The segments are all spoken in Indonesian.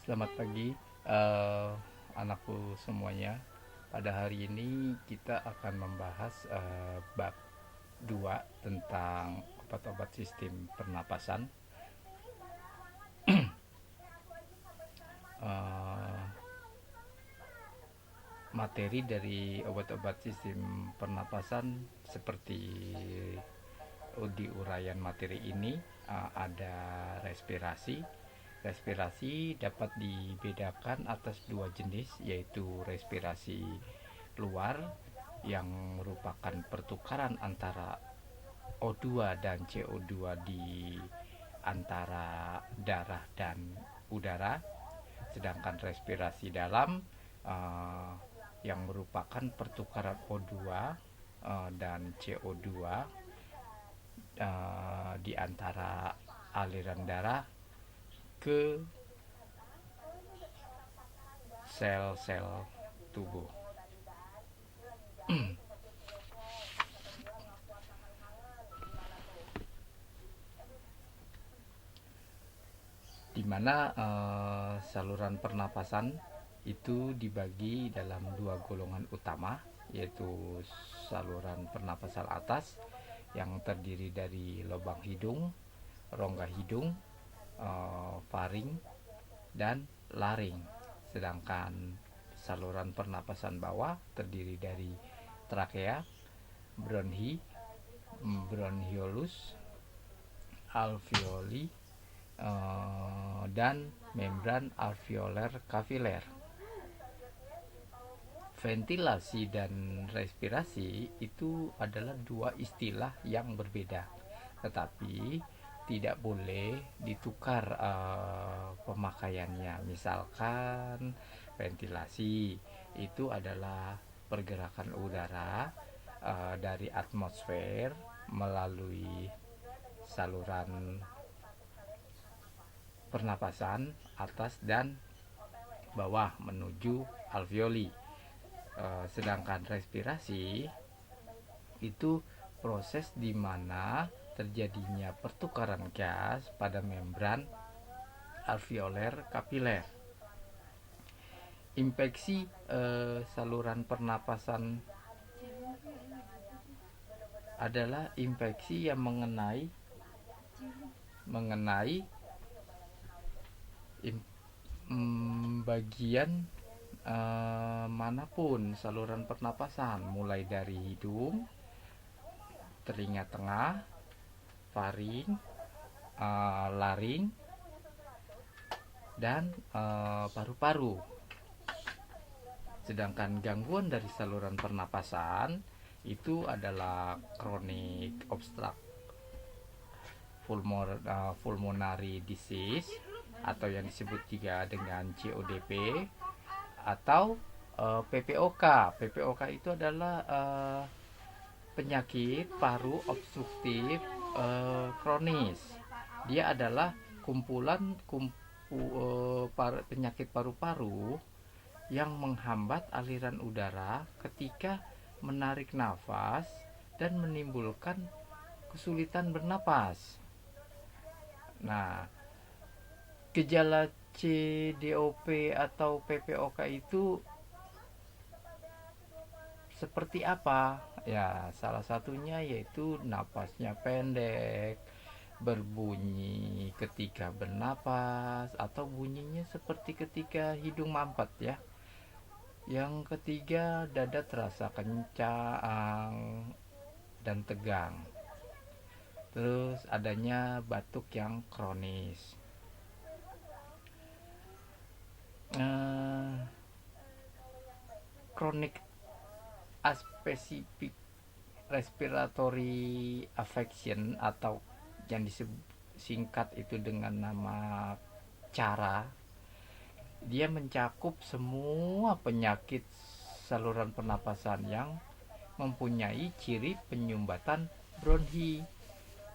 Selamat pagi, eh, anakku semuanya. Pada hari ini kita akan membahas bab 2 tentang obat-obat sistem pernapasan. Eh, Materi dari obat-obat sistem pernapasan seperti di uraian materi ini ada respirasi. Respirasi dapat dibedakan atas dua jenis, yaitu respirasi luar yang merupakan pertukaran antara O2 dan CO2 di antara darah dan udara, sedangkan respirasi dalam uh, yang merupakan pertukaran O2 dan CO2 di antara aliran darah ke sel-sel tubuh. Di mana saluran pernapasan itu dibagi dalam dua golongan utama, yaitu saluran pernapasan atas yang terdiri dari lubang hidung, rongga hidung, faring, dan laring. Sedangkan saluran pernapasan bawah terdiri dari trakea, bronhi, bronhiolus, alveoli, dan membran alveoler kapiler. Ventilasi dan respirasi itu adalah dua istilah yang berbeda, tetapi tidak boleh ditukar pemakaiannya. Misalkan ventilasi itu adalah pergerakan udara dari atmosfer melalui saluran pernapasan atas dan bawah menuju alveoli. Sedangkan respirasi itu proses di mana terjadinya pertukaran gas pada membran alveoler kapiler. Infeksi saluran pernapasan adalah infeksi yang mengenai bagian manapun saluran pernapasan, mulai dari hidung, telinga tengah, faring, laring, dan paru-paru. Sedangkan gangguan dari saluran pernapasan itu adalah chronic obstruct pulmonary disease atau yang disebut juga dengan CODP atau PPOK. PPOK itu adalah penyakit paru obstruktif kronis. Dia adalah penyakit paru-paru yang menghambat aliran udara ketika menarik nafas dan menimbulkan kesulitan bernapas. Nah, gejala CDOP atau PPOK itu seperti apa? Ya, salah satunya yaitu napasnya pendek, berbunyi ketika bernapas, atau bunyinya seperti ketika hidung mampet ya. Yang ketiga, dada terasa kencang dan tegang. Terus adanya batuk yang kronis. Chronic aspecific respiratory affection atau yang disingkat itu dengan nama cara, dia mencakup semua penyakit saluran pernapasan yang mempunyai ciri penyumbatan bronhi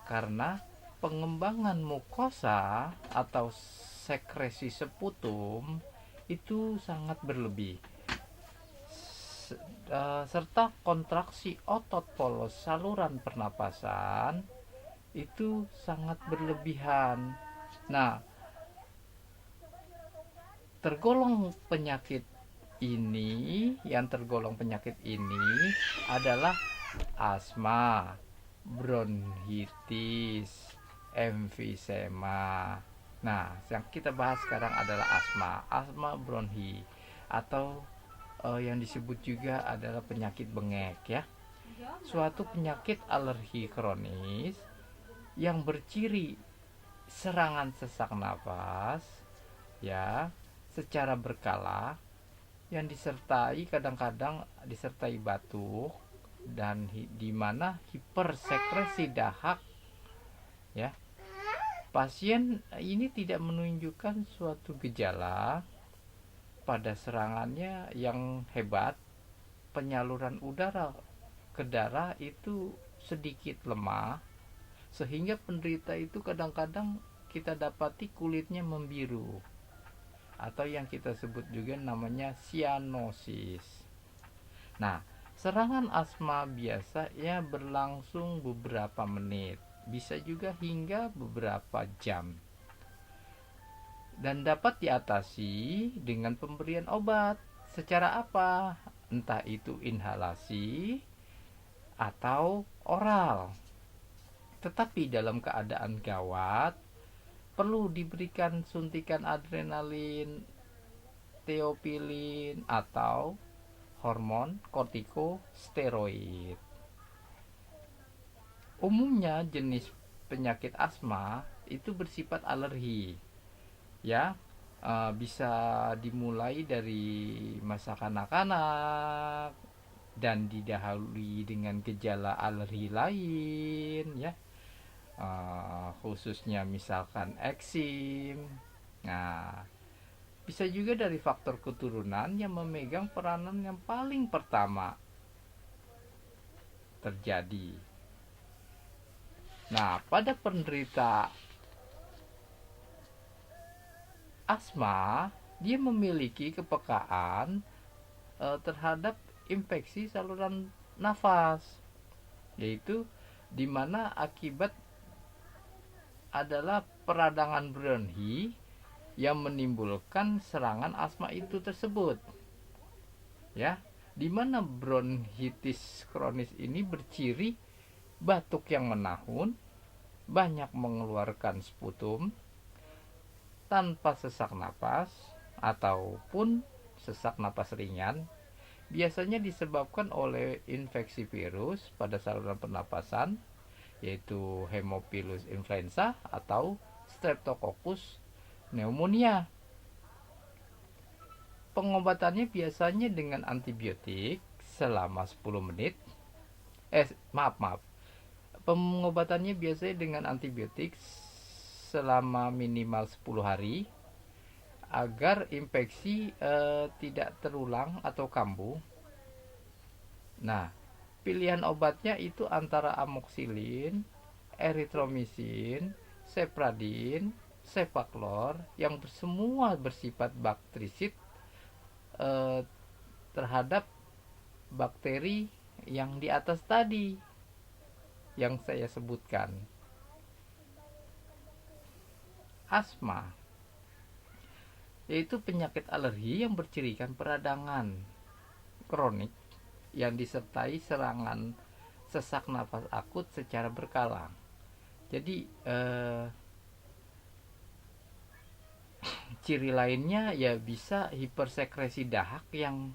karena pengembangan mukosa atau sekresi seputum itu sangat berlebih, serta kontraksi otot polos saluran pernapasan itu sangat berlebihan. Nah, Tergolong penyakit yang tergolong penyakit ini adalah asma, bronkitis, emfisema. Nah, yang kita bahas sekarang adalah asma bronhi, atau yang disebut juga adalah penyakit bengek ya. Suatu penyakit alergi kronis yang berciri serangan sesak napas ya secara berkala, yang kadang-kadang disertai batuk, dan di mana hipersekresi dahak ya. Pasien ini tidak menunjukkan suatu gejala pada serangannya yang hebat. Penyaluran udara ke darah itu sedikit lemah, sehingga penderita itu kadang-kadang kita dapati kulitnya membiru, atau yang kita sebut juga namanya sianosis. Nah, serangan asma biasanya berlangsung beberapa menit, bisa juga hingga beberapa jam, dan dapat diatasi dengan pemberian obat. Secara apa? Entah itu inhalasi atau oral. Tetapi dalam keadaan gawat, perlu diberikan suntikan adrenalin, teopilin, atau hormon kortikosteroid. Umumnya jenis penyakit asma itu bersifat alergi ya. Bisa dimulai dari masa kanak-kanak dan didahului dengan gejala alergi lain ya. Khususnya misalkan eksim. Nah, bisa juga dari faktor keturunan yang memegang peranan yang paling pertama terjadi. Nah, pada penderita asma, dia memiliki kepekaan terhadap infeksi saluran nafas, yaitu di mana akibat adalah peradangan bronhi yang menimbulkan serangan asma itu tersebut. Ya, di mana bronkitis kronis ini berciri batuk yang menahun, banyak mengeluarkan sputum, tanpa sesak napas ataupun sesak napas ringan, biasanya disebabkan oleh infeksi virus pada saluran pernapasan, yaitu Haemophilus influenza atau Streptococcus pneumonia. Pengobatannya biasanya dengan antibiotik selama 10 menit. Maaf. Pengobatannya biasanya dengan antibiotik selama minimal 10 hari agar infeksi tidak terulang atau kambuh. Nah, pilihan obatnya itu antara amoxicillin, erythromycin, cepradin, cefaklor, yang semua bersifat baktrisid terhadap bakteri yang di atas tadi yang saya sebutkan. Asma yaitu penyakit alergi yang bercirikan peradangan kronik yang disertai serangan sesak napas akut secara berkala. Jadi ciri lainnya ya bisa hipersekresi dahak yang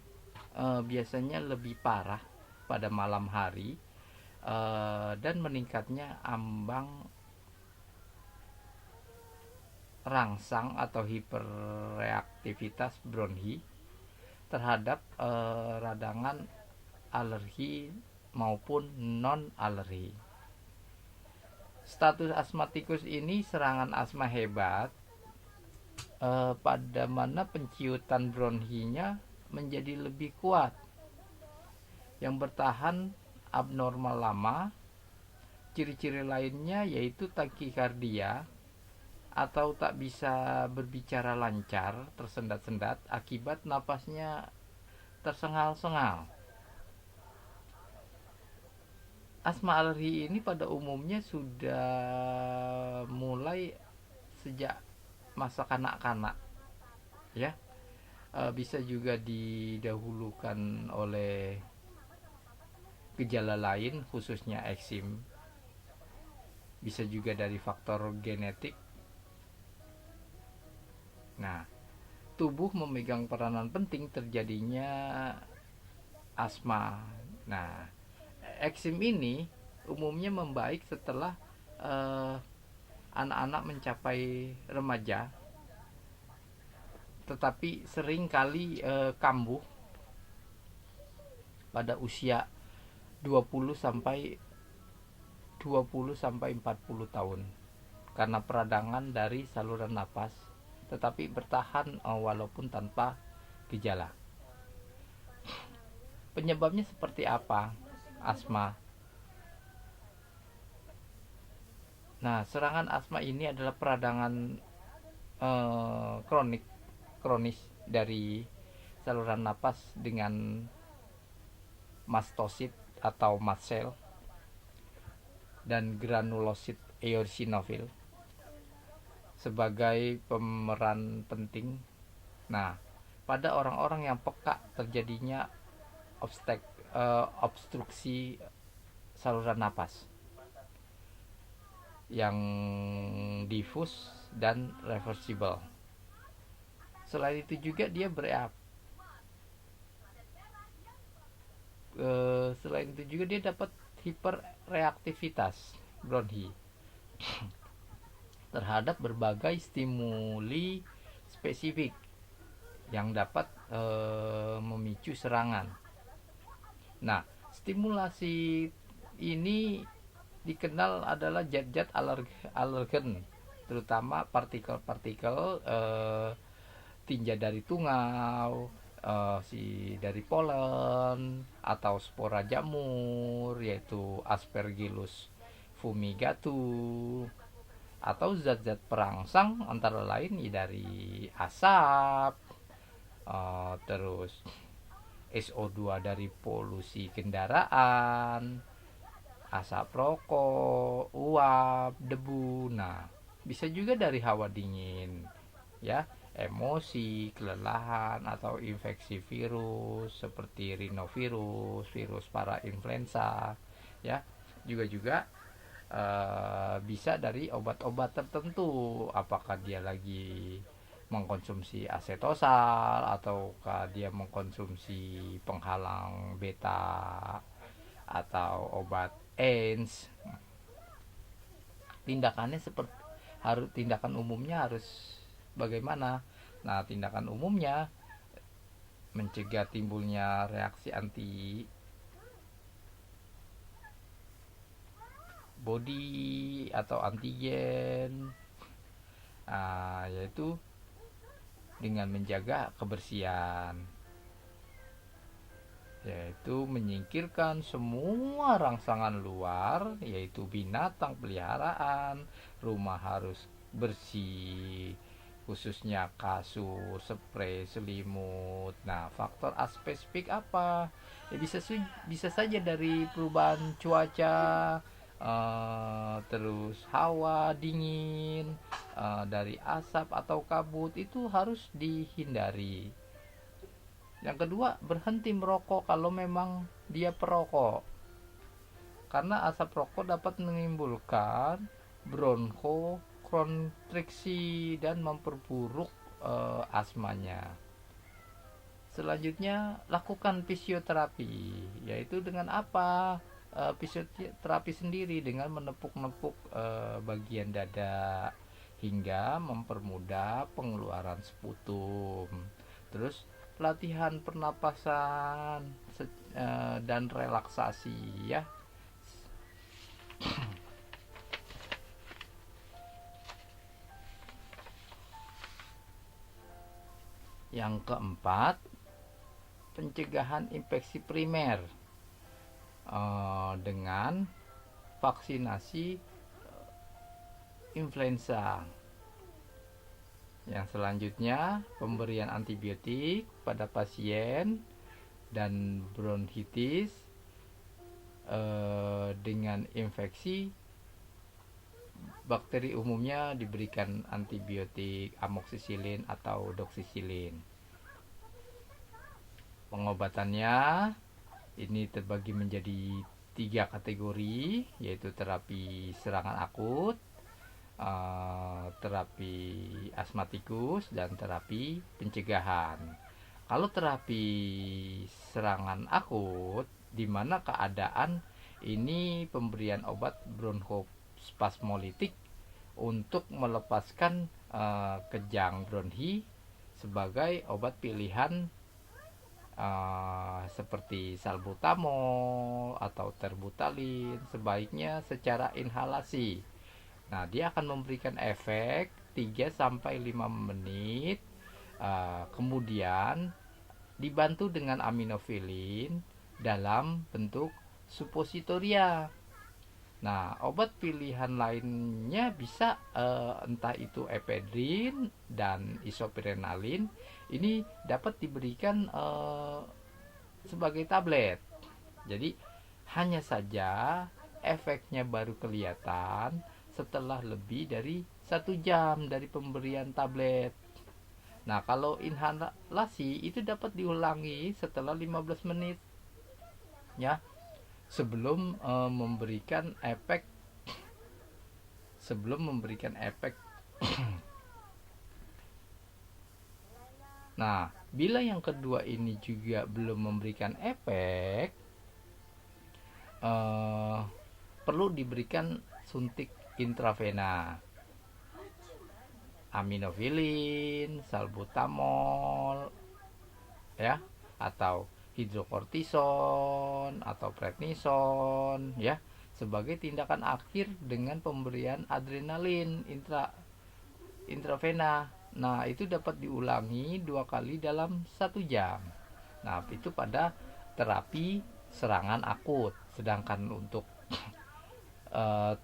biasanya lebih parah pada malam hari, dan meningkatnya ambang rangsang atau hiperreaktivitas bronhi terhadap radangan alergi maupun non alergi. Status asmatikus ini serangan asma hebat pada mana penciutan bronhinya menjadi lebih kuat, yang bertahan abnormal lama. Ciri-ciri lainnya yaitu takikardia atau tak bisa berbicara lancar, tersendat-sendat akibat napasnya tersengal-sengal. Asma alergi ini pada umumnya sudah mulai sejak masa kanak-kanak ya, bisa juga didahulukan oleh gejala lain khususnya eksim, bisa juga dari faktor genetik. Nah, tubuh memegang peranan penting terjadinya asma. Nah, eksim ini umumnya membaik setelah eh, anak-anak mencapai remaja, tetapi sering kali kambuh pada usia 20 sampai 40 tahun karena peradangan dari saluran napas, tetapi bertahan walaupun tanpa gejala. Penyebabnya seperti apa? Asma. Nah, serangan asma ini adalah peradangan kronis dari saluran napas dengan mastosit atau mast cell dan granulosit eosinofil sebagai pemeran penting. Nah, pada orang-orang yang peka terjadinya obstruksi saluran napas yang difus dan reversible. Selain itu juga dia selain itu juga dia dapat hiperreaktivitas bronchi terhadap berbagai stimuli spesifik yang dapat memicu serangan. Nah, stimulasi ini dikenal adalah zat-zat alergen, terutama partikel-partikel tinja dari tungau, dari polen atau spora jamur, yaitu Aspergillus fumigatus, atau zat-zat perangsang antara lain dari asap, terus SO2 dari polusi kendaraan, asap rokok, uap, debu. Nah, bisa juga dari hawa dingin, ya, emosi, kelelahan atau infeksi virus seperti rhinovirus, virus parainfluenza, ya. Juga bisa dari obat-obat tertentu, apakah dia lagi mengkonsumsi asetosal ataukah dia mengkonsumsi penghalang beta atau obat ANS. Tindakan umumnya harus bagaimana? Nah, tindakan umumnya mencegah timbulnya reaksi anti body atau antigen, yaitu dengan menjaga kebersihan, yaitu menyingkirkan semua rangsangan luar, yaitu binatang peliharaan. Rumah harus bersih, khususnya kasur, spray, selimut. Nah, faktor aspesifik apa? Ya, bisa saja dari perubahan cuaca, terus hawa dingin, dari asap atau kabut, itu harus dihindari. Yang kedua, berhenti merokok kalau memang dia perokok, karena asap rokok dapat menimbulkan bronkokonstriksi dan memperburuk asmanya. Selanjutnya, lakukan fisioterapi, yaitu dengan apa? Fisioterapi sendiri dengan menepuk-nepuk bagian dada hingga mempermudah pengeluaran sputum. Terus latihan pernapasan dan relaksasi, ya. Yang keempat, pencegahan infeksi primer dengan vaksinasi influenza. Yang selanjutnya, pemberian antibiotik pada pasien dan bronkitis dengan infeksi bakteri, umumnya diberikan antibiotik amoksisilin atau doksisilin. Pengobatannya ini terbagi menjadi 3 kategori, yaitu terapi serangan akut, terapi asmatikus, dan terapi pencegahan. Kalau terapi serangan akut, di mana keadaan ini pemberian obat bronkospasmolitik untuk melepaskan kejang bronhi sebagai obat pilihan seperti salbutamol atau terbutalin, sebaiknya secara inhalasi. Nah, dia akan memberikan efek 3-5 menit, kemudian dibantu dengan aminofilin dalam bentuk suppositoria. Nah, obat pilihan lainnya bisa entah itu ephedrine dan isopirenalin. Ini dapat diberikan sebagai tablet. Jadi hanya saja efeknya baru kelihatan setelah lebih dari 1 jam dari pemberian tablet. Nah, kalau inhalasi itu dapat diulangi setelah 15 menit ya, sebelum memberikan efek Nah, bila yang kedua ini juga belum memberikan efek, perlu diberikan suntik intravena, aminofilin, salbutamol ya, atau hidrokortison atau prednison ya, sebagai tindakan akhir dengan pemberian adrenalin intravena. Nah, itu dapat diulangi 2 kali dalam 1 jam. Nah, itu pada terapi serangan akut. Sedangkan untuk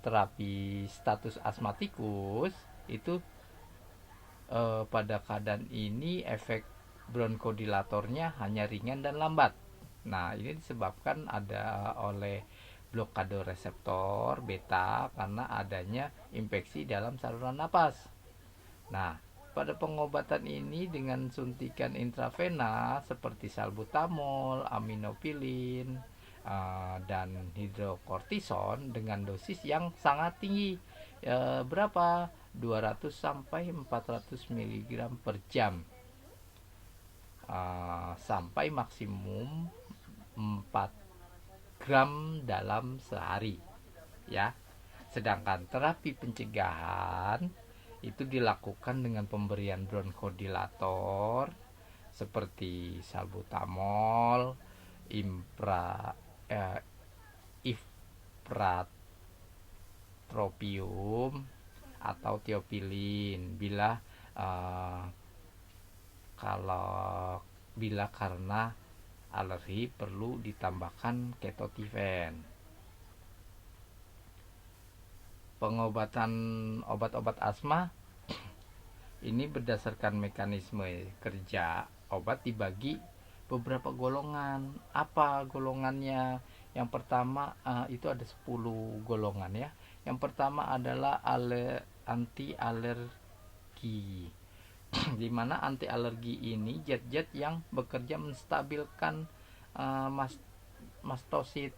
terapi status asmatikus itu pada keadaan ini efek bronkodilatornya hanya ringan dan lambat. Nah, ini disebabkan oleh blokade reseptor beta karena adanya infeksi dalam saluran napas. Nah, pada pengobatan ini dengan suntikan intravena seperti salbutamol, aminofilin, dan hidrokortison dengan dosis yang sangat tinggi, berapa? 200 sampai 400 mg per jam, sampai maksimum 4 gram dalam sehari ya. Sedangkan terapi pencegahan itu dilakukan dengan pemberian bronkodilator seperti salbutamol, ifratropium atau tiopilin bila karena alergi perlu ditambahkan ketotifen. Pengobatan obat-obat asma ini berdasarkan mekanisme kerja obat dibagi beberapa golongan. Apa golongannya? Yang pertama itu ada 10 golongan ya. Yang pertama adalah anti alergi. Di mana anti alergi ini zat-zat yang bekerja menstabilkan mastosit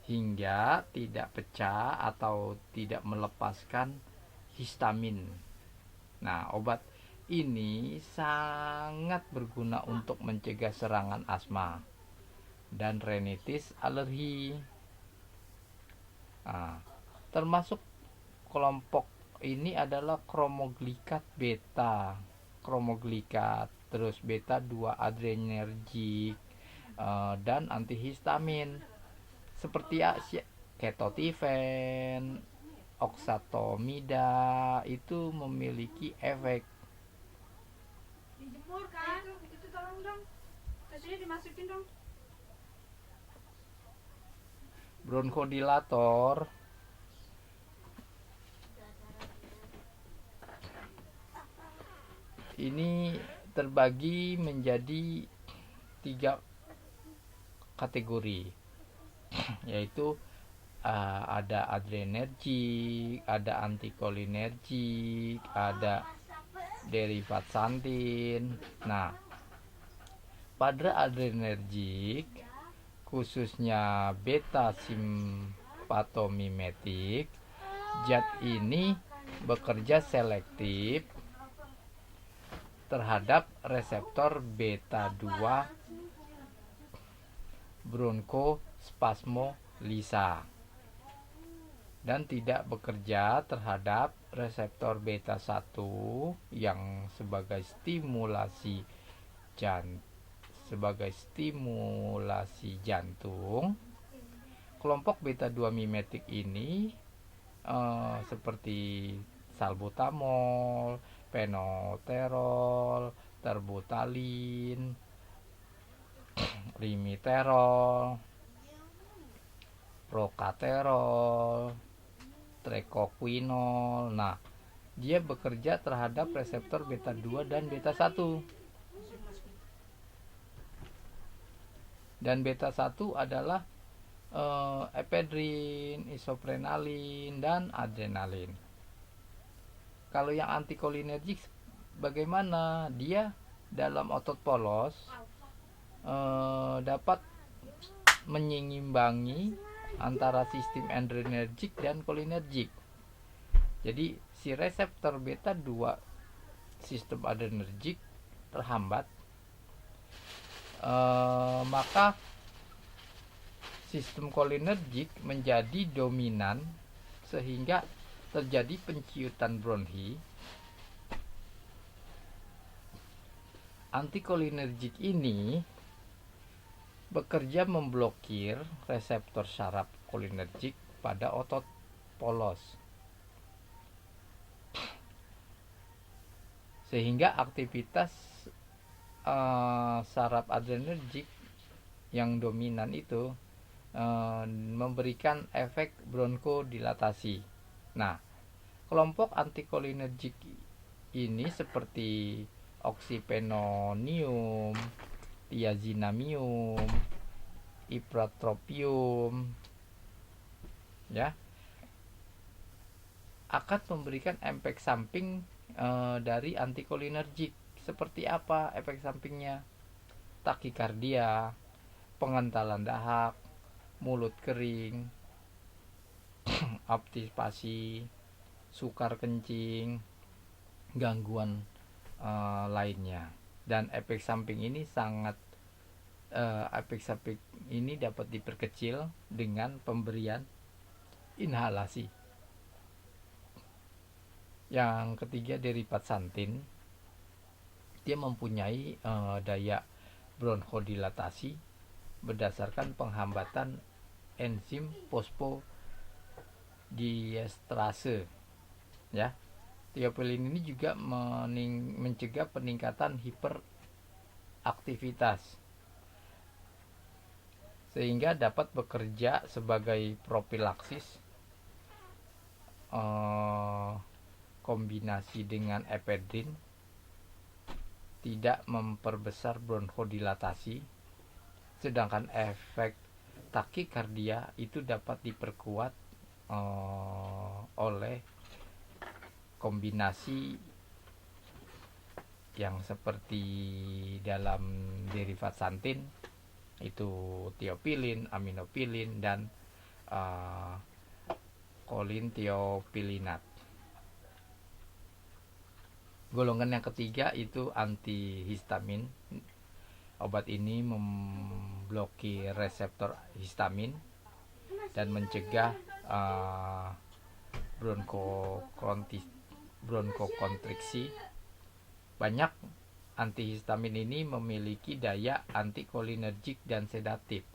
hingga tidak pecah atau tidak melepaskan histamin. Nah, obat ini sangat berguna untuk mencegah serangan asma dan rinitis alergi. Nah, termasuk kelompok ini adalah kromoglikat beta, terus beta 2 adrenergik, dan antihistamin seperti ketotifen, oxatomida itu memiliki efek. Dijemur kan? Itu tolong dong. Tasnya dimasukin dong. Bronkodilator ini terbagi menjadi 3 kategori, yaitu ada adrenergik, ada antikolinergik, ada derivat santin. Nah, Pada adrenergik, khususnya beta simpatomimetik, zat ini bekerja selektif terhadap reseptor beta 2 bronkospasmolisa dan tidak bekerja terhadap reseptor beta 1 yang sebagai stimulasi jantung. Kelompok beta 2 mimetik ini seperti salbutamol, penoterol, terbutalin, limiterol, procaterol, trecoquinol. Nah, dia bekerja terhadap reseptor beta 2 dan beta 1. Dan beta 1 adalah ephedrin, isoprenalin, dan adrenalin. Kalau yang antikolinergik bagaimana? Dia dalam otot polos dapat menyeimbangi antara sistem adrenergik dan kolinergik. Jadi si reseptor beta 2 sistem adrenergik terhambat, maka sistem kolinergik menjadi dominan sehingga terjadi penciutan bronhi. Antikolinergik ini bekerja memblokir reseptor saraf kolinergik pada otot polos, sehingga aktivitas saraf adrenergik yang dominan itu memberikan efek bronkodilatasi. Nah, kelompok antikolinergik ini seperti oxypenonium, thiazinamium, ipratropium, ya, akan memberikan efek samping dari antikolinergik. Seperti apa efek sampingnya? Takikardia, pengentalan dahak, mulut kering, obstipasi, sukar kencing, gangguan lainnya. Dan efek samping ini dapat diperkecil dengan pemberian inhalasi. Yang ketiga, derivat santin. Dia mempunyai daya bronchodilatasi berdasarkan penghambatan enzim fosfodiesterase, ya. Thiopilin ini juga mencegah peningkatan hiperaktivitas sehingga dapat bekerja sebagai profilaksis kombinasi dengan ephedrin, tidak memperbesar bronchodilatasi, sedangkan efek takikardia itu dapat diperkuat oleh kombinasi yang seperti dalam derivat santin, itu thiopilin, aminopilin, dan kolintiopilinat. Golongan yang ketiga itu antihistamin. Obat ini memblokir reseptor histamin dan mencegah bronkokontriksi. Banyak antihistamin ini memiliki daya antikolinergik dan sedatif,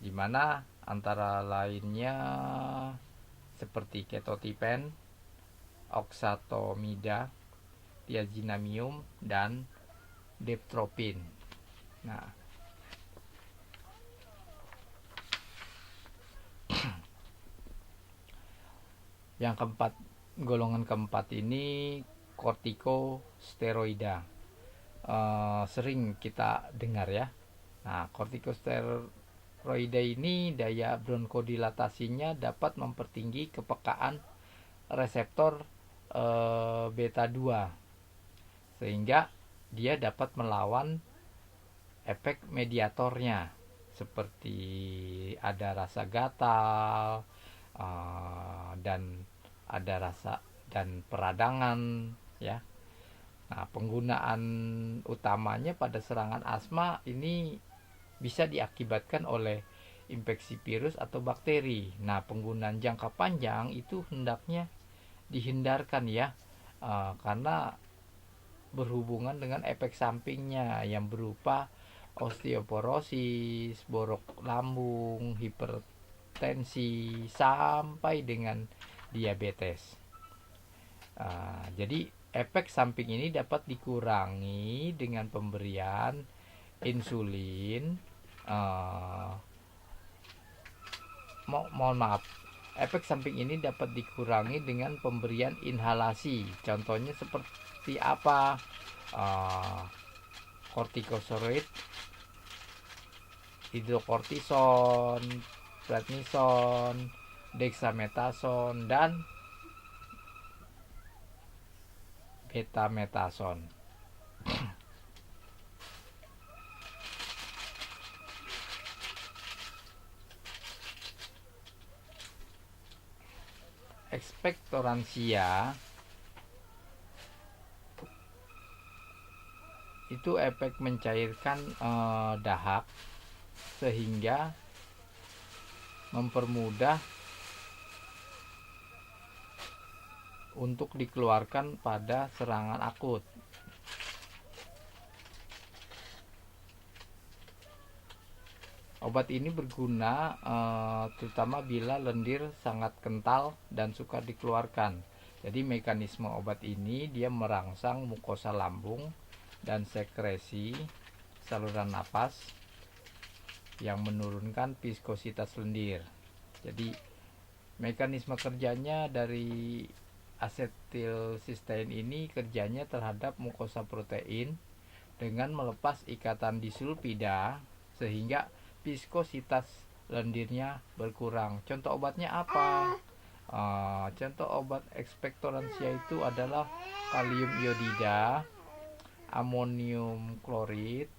di mana antara lainnya seperti ketotipen, oxatomida, thiazinamium, dan deptropin. Nah, yang keempat, golongan keempat ini kortikosteroida. Sering kita dengar, ya. Nah, kortikosteroida ini daya bronkodilatasinya dapat mempertinggi kepekaan reseptor beta 2 sehingga dia dapat melawan efek mediatornya seperti ada rasa gatal, dan ada rasa dan peradangan ya. Nah, penggunaan utamanya pada serangan asma ini bisa diakibatkan oleh infeksi virus atau bakteri. Nah, penggunaan jangka panjang itu hendaknya dihindarkan ya, karena berhubungan dengan efek sampingnya yang berupa osteoporosis, borok lambung, hipertensi, sampai dengan diabetes. Jadi efek samping ini dapat dikurangi dengan pemberian insulin. Mohon maaf, efek samping ini dapat dikurangi dengan pemberian inhalasi. Contohnya seperti apa? Kortikosteroid, hidrokortison, prednison, dexamethasone, dan betamethasone. Ekspektoransia itu efek mencairkan dahak sehingga mempermudah untuk dikeluarkan pada serangan akut. Obat ini berguna terutama bila lendir sangat kental dan sukar dikeluarkan. Jadi mekanisme obat ini dia merangsang mukosa lambung dan sekresi saluran napas yang menurunkan viskositas lendir. Jadi mekanisme kerjanya dari asetilsistein ini kerjanya terhadap mukosa protein dengan melepas ikatan disulfida sehingga viskositas lendirnya berkurang. Contoh obatnya apa? Contoh obat ekspektoransia itu adalah kalium iodida, amonium klorid,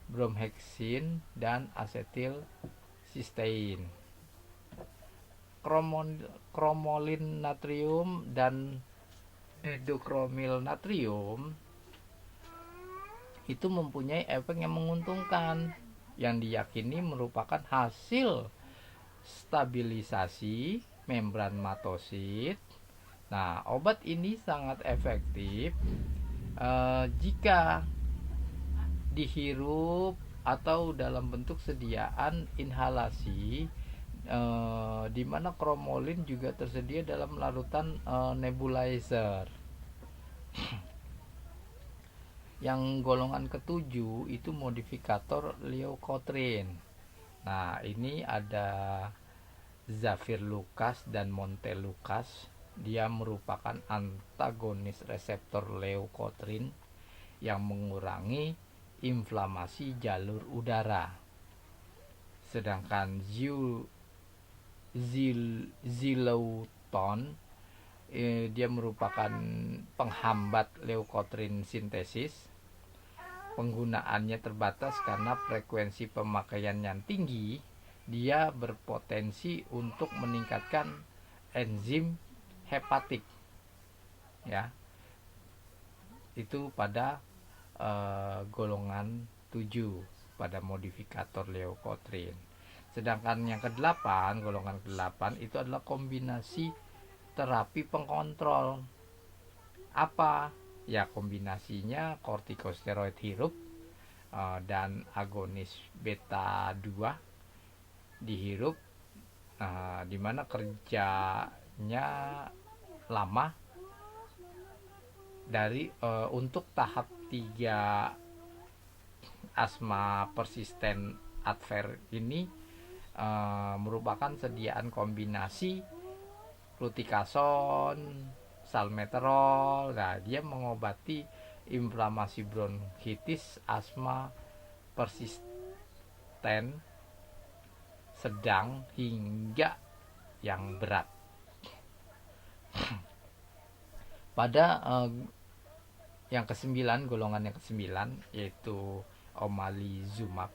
bromheksin, dan asetilsistein. Kromolin natrium dan hidrokromil natrium itu mempunyai efek yang menguntungkan yang diyakini merupakan hasil stabilisasi membran matosit. Nah, obat ini sangat efektif jika dihirup atau dalam bentuk sediaan inhalasi, di mana kromolin juga tersedia dalam larutan nebulizer. Yang golongan ketujuh itu modifikator leukotriene. Nah, ini ada Zafir Lucas dan Montelukas. Dia merupakan antagonis reseptor leukotriene yang mengurangi inflamasi jalur udara. Sedangkan zileuton dia merupakan penghambat leukotriene sintesis. Penggunaannya terbatas karena frekuensi pemakaian yang tinggi. Dia berpotensi untuk meningkatkan enzim hepatik ya. Itu pada golongan 7 pada modifikator leukotriene. Sedangkan yang ke-8, golongan ke-8 itu adalah kombinasi terapi pengkontrol. Apa? Ya, kombinasinya kortikosteroid hirup dan agonis beta 2 dihirup, di mana kerjanya lama dari untuk tahap 3 asma persisten Advair ini merupakan sediaan kombinasi fluticasone, salmeterol. Nah, dia mengobati inflamasi bronkitis, asma persisten, sedang hingga yang berat. Pada yang ke-9, golongan yang ke-9 yaitu omalizumab.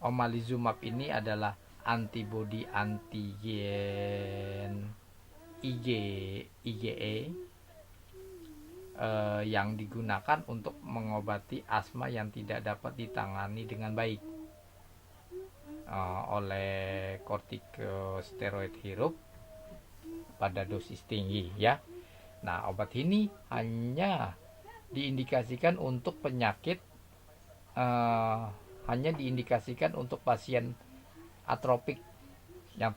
Omalizumab ini adalah antibodi antigen IgE yang digunakan untuk mengobati asma yang tidak dapat ditangani dengan baik oleh kortikosteroid hirup pada dosis tinggi ya. Nah, obat ini hanya diindikasikan untuk penyakit hanya diindikasikan untuk pasien atropik yang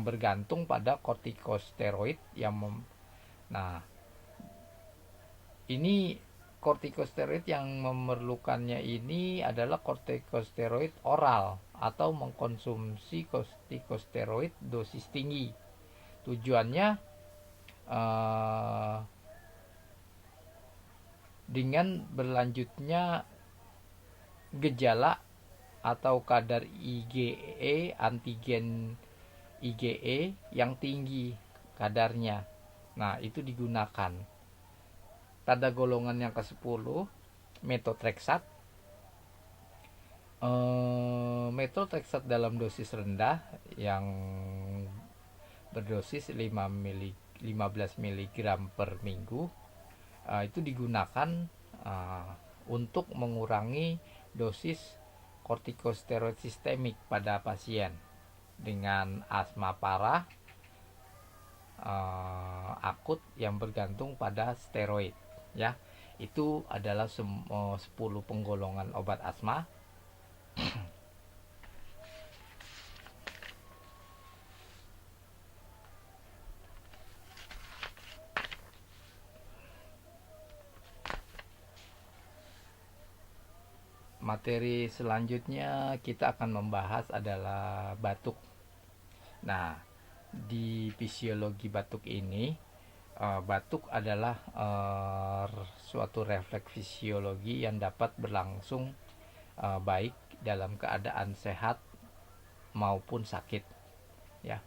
bergantung pada kortikosteroid nah, ini kortikosteroid yang memerlukannya ini adalah kortikosteroid oral atau mengkonsumsi kortikosteroid dosis tinggi. Tujuannya dengan berlanjutnya gejala atau kadar IgE, antigen IgE yang tinggi kadarnya. Nah, itu digunakan. Pada golongan yang ke-10, methotrexate. Methotrexate dalam dosis rendah yang berdosis 15 mg per minggu itu digunakan untuk mengurangi dosis kortikosteroid sistemik pada pasien dengan asma parah akut yang bergantung pada steroid ya. Itu adalah 10 penggolongan obat asma. Materi selanjutnya kita akan membahas adalah batuk. Nah, di fisiologi batuk ini, batuk adalah suatu refleks fisiologi yang dapat berlangsung baik dalam keadaan sehat maupun sakit. Ya,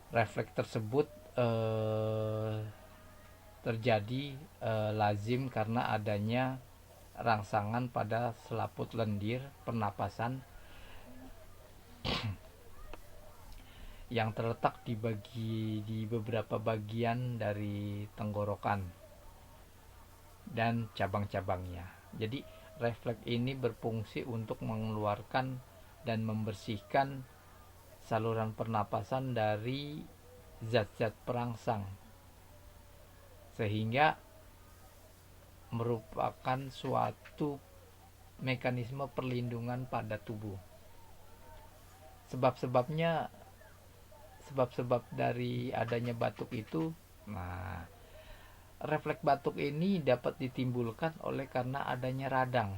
refleks tersebut terjadi lazim karena adanya rangsangan pada selaput lendir pernapasan yang terletak di beberapa bagian dari tenggorokan dan cabang-cabangnya. Jadi refleks ini berfungsi untuk mengeluarkan dan membersihkan saluran pernapasan dari zat-zat perangsang, sehingga merupakan suatu mekanisme perlindungan pada tubuh. Sebab dari adanya batuk itu, nah, refleks batuk ini dapat ditimbulkan oleh karena adanya radang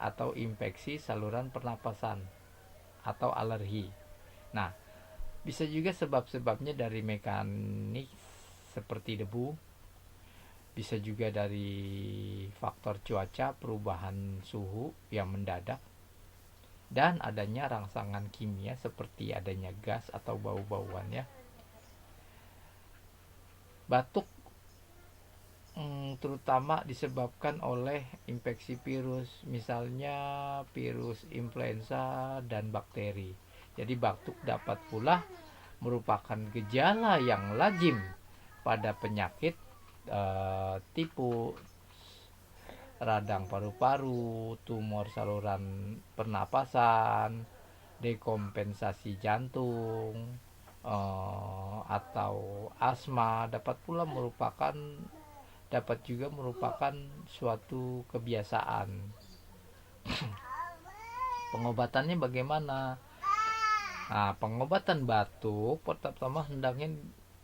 atau infeksi saluran pernapasan atau alergi. Nah, bisa juga sebabnya dari mekanik seperti debu, bisa juga dari faktor cuaca, perubahan suhu yang mendadak, dan adanya rangsangan kimia seperti adanya gas atau bau-bauan ya. Batuk terutama disebabkan oleh infeksi virus, misalnya virus influenza dan bakteri. Jadi batuk dapat pula merupakan gejala yang lazim pada penyakit tipus, radang paru-paru, tumor saluran pernapasan, dekompensasi jantung, atau asma. Dapat juga merupakan suatu kebiasaan. Pengobatannya bagaimana? Nah, pengobatan batuk pertama hendaknya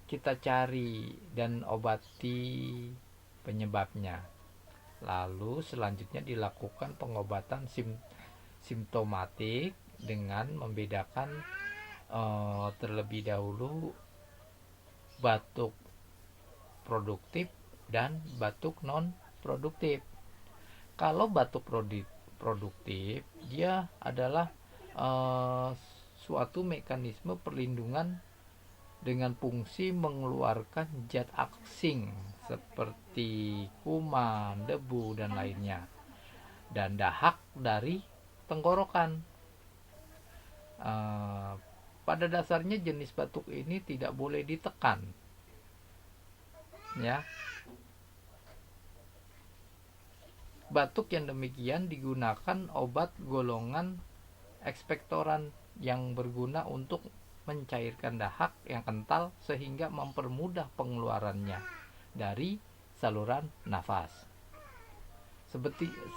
kita cari dan obati penyebabnya. Lalu selanjutnya dilakukan pengobatan simptomatik dengan membedakan terlebih dahulu batuk produktif dan batuk non produktif. Kalau batuk produktif, dia adalah suatu mekanisme perlindungan dengan fungsi mengeluarkan zat asing seperti kuman, debu, dan lainnya. dan dahak dari tenggorokan. Pada dasarnya jenis batuk ini tidak boleh ditekan, ya. Batuk yang demikian digunakan obat golongan ekspektoran yang berguna untuk mencairkan dahak yang kental sehingga mempermudah pengeluarannya dari saluran nafas.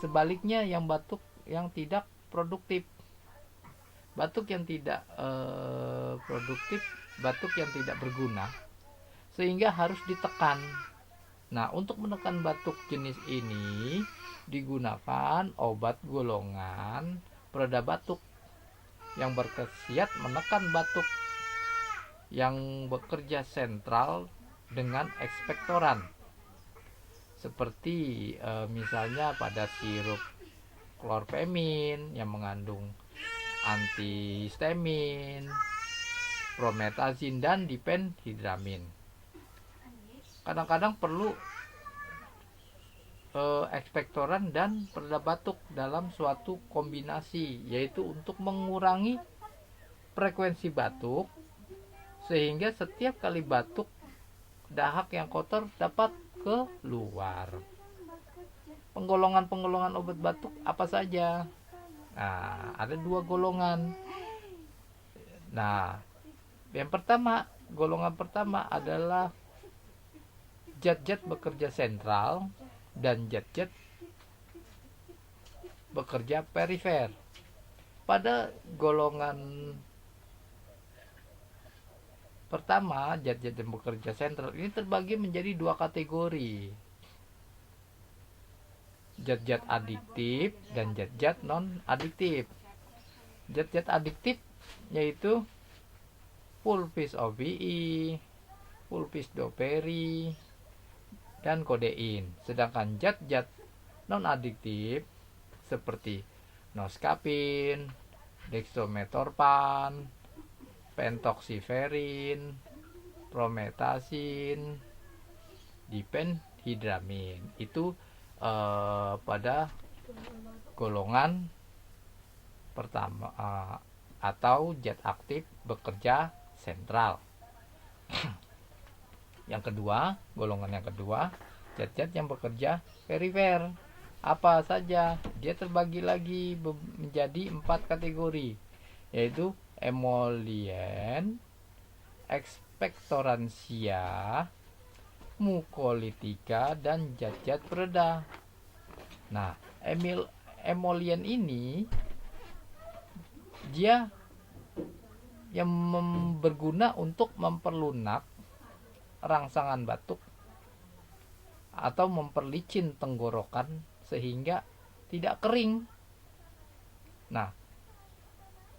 Sebaliknya yang batuk yang tidak produktif, batuk yang tidak produktif, batuk yang tidak berguna sehingga harus ditekan. Nah, untuk menekan batuk jenis ini digunakan obat golongan pereda batuk yang berkhasiat menekan batuk yang bekerja sentral dengan ekspektoran, seperti misalnya pada sirup klorpemin yang mengandung antihistamin, prometazin, dan diphenhidramin. Kadang-kadang perlu ekspektoran dan pereda batuk dalam suatu kombinasi, yaitu untuk mengurangi frekuensi batuk sehingga setiap kali batuk dahak yang kotor dapat keluar. Penggolongan obat batuk apa saja? Nah, ada 2 golongan. Nah, golongan pertama adalah zat-zat bekerja sentral dan zat-zat bekerja perifer. Pada golongan pertama, zat-zat yang bekerja sentral ini terbagi menjadi 2 kategori. Zat-zat adiktif dan zat-zat non-adiktif. Zat-zat adiktif yaitu pulvis OVE, pulvis doperi, dan kodein. Sedangkan zat-zat non-adiktif seperti noskapin, dextrometorphan, pentoksiferin, prometazin, diphenhidramin itu pada golongan pertama atau zat aktif bekerja sentral. Yang kedua, golongan yang kedua, zat-zat yang bekerja perifer. Apa saja? Dia terbagi lagi menjadi 4 kategori, yaitu emolien, ekspektoransia, mukolitika, dan zat-zat pereda. Nah, emolien ini dia yang berguna untuk memperlunak rangsangan batuk atau memperlicin tenggorokan sehingga tidak kering. Nah,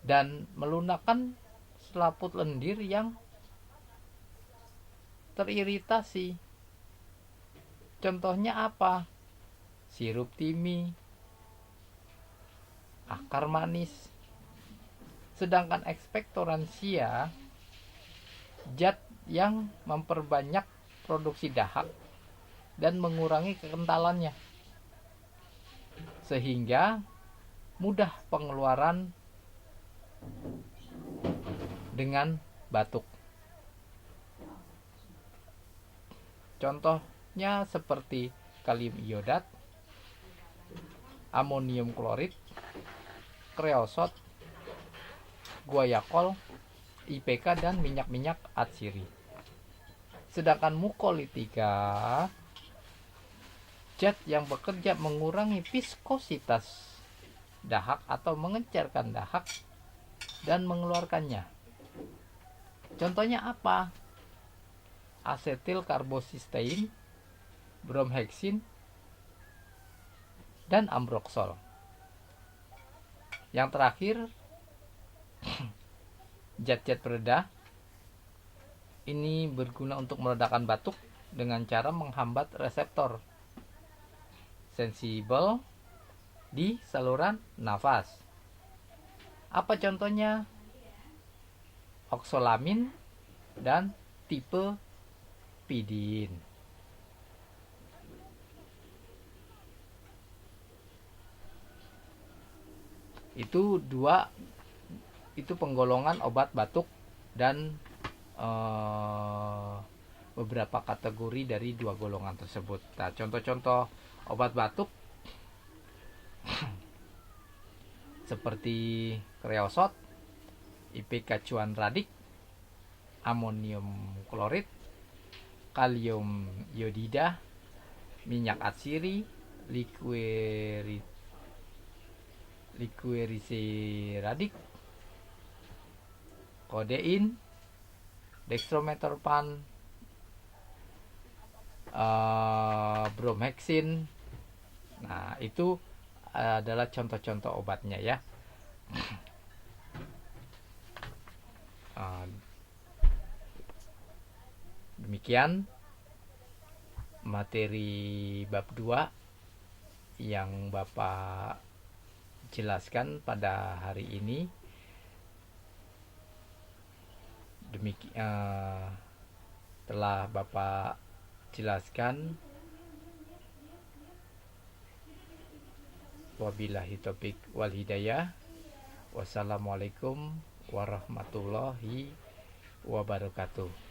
dan melunakkan selaput lendir yang teriritasi. Contohnya apa? Sirup timi, akar manis. Sedangkan ekspektoransia zat yang memperbanyak produksi dahak dan mengurangi kekentalannya sehingga mudah pengeluaran dengan batuk. Contohnya seperti kalium iodat, amonium klorid, kreosot, guayakol, IPK, dan minyak-minyak atsiri. Sedangkan mukolitika zat yang bekerja mengurangi viskositas dahak atau mengencerkan dahak dan mengeluarkannya. Contohnya apa? Asetil karbosistein, bromheksin, dan ambroksol. Yang terakhir, zat-zat pereda ini berguna untuk meredakan batuk dengan cara menghambat reseptor sensibel di saluran nafas. Apa contohnya? Oksalamin dan tipepidin. Itu dua, itu penggolongan obat batuk dan beberapa kategori dari dua golongan tersebut. Nah, contoh-contoh obat batuk seperti kreosot, IPK cuan radik, amonium klorid, kalium iodida, minyak atsiri, liquiriciradik, kodein, dextrometorphan, bromhexin. Nah, itu adalah contoh-contoh obatnya ya. Demikian materi bab 2 yang Bapak jelaskan pada hari ini. Demikian telah Bapak jelaskan. Wabillahi taufik wal hidayah. Wassalamualaikum warahmatullahi wabarakatuh.